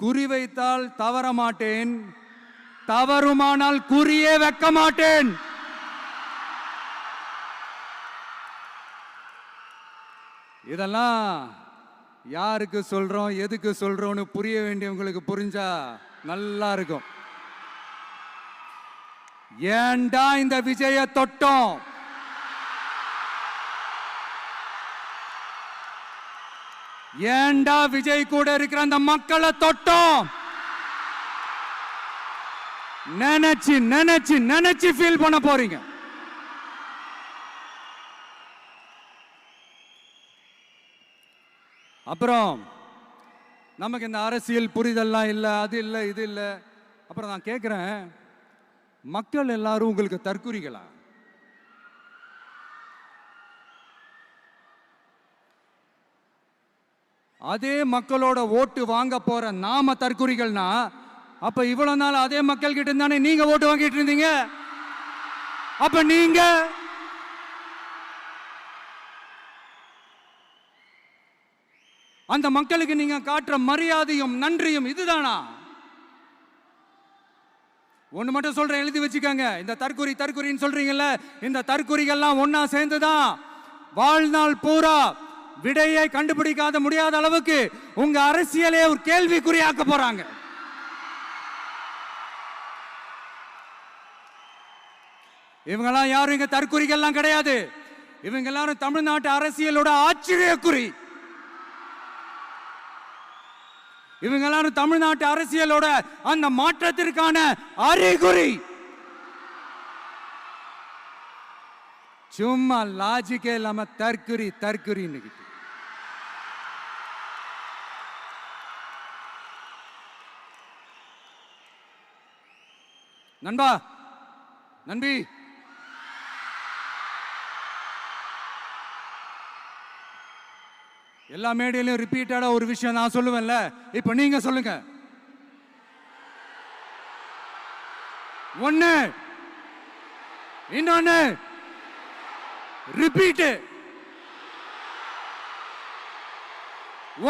குறி வைத்தால் தவற மாட்டேன், தவறுமானால் குறியே வைக்க மாட்டேன். இதெல்லாம் யாருக்கு சொல்றோம், எதுக்கு சொல்றோம்னு புரிய வேண்டியவங்களுக்கு புரிஞ்சா நல்லா இருக்கும். ஏண்டா இந்த விஜய தொட்டோம்? ஏண்டா விஜய் கூட இருக்கிற அந்த மக்களை தொட்டோம்? நினைச்சு நினைச்சு நினைச்சு ஃபீல் பண்ண போறீங்க. அப்புறம் நமக்கு இந்த அரசியல் புரிதல்லாம் இல்லை, அது இல்லை, இது இல்லை. அப்புறம் நான் கேட்குறேன், மக்கள் எல்லாரும் உங்களுக்கு தற்குறிகளா? அதே மக்களோட ஓட்டு வாங்க போற நாம தற்குறிகள்னா, அப்ப இவ்வளவு நாள் அதே மக்கள் கிட்ட தானே நீங்க ஓட்டு வாங்கிட்டு இருந்தீங்க. அப்ப நீங்க அந்த மக்களுக்கு நீங்க காட்டுற மரியாதையும் நன்றியும் இதுதானா? ஒண்ணு மட்டும் சொல்றேன், எழுதி வச்சுக்கோங்க. இந்த தற்குறின்னு சொல்றீங்கல்ல, இந்த தற்குறிகள்லாம் ஒன்னா சேர்ந்துதான் வாழ்நாள் பூரா விடையை கண்டுபிடிக்காத முடியாத அளவுக்கு உங்க அரசியலே ஒரு கேள்விக்குறியாக்க போறாங்க. இவங்கெல்லாம் யாரும் இங்க தற்குறிகள்லாம் கிடையாது. இவங்க எல்லாரும் தமிழ்நாட்டு அரசியலோட ஆச்சரியக்குறி. இவங்க எல்லாரும் தமிழ்நாட்டு அரசியலோட அந்த மாற்றத்திற்கான அறிகுறி. சும்மா லாஜிக்கே இல்லாம தற்குறி. நண்பா, நண்பி, எல்லா மேடையிலும் ரிப்பீட்டடா ஒரு விஷயம் நான் சொல்லுவேன்ல, இப்ப நீங்க சொல்லுங்க. ஒண்ணு, இன்னொன்னு, ரிப்பீட்.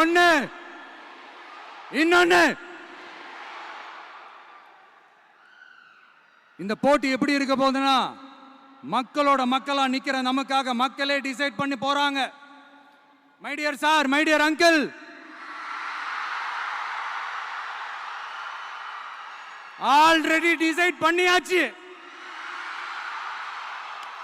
ஒண்ணு, இன்னொன்னு. இந்த போட்டி எப்படி இருக்க போகுதுன்னா, மக்களோட மக்களா நிக்கிற நமக்காக மக்களே டிசைட் பண்ணி போறாங்க. My dear sir, my dear uncle, already decide பண்ணியாச்சு.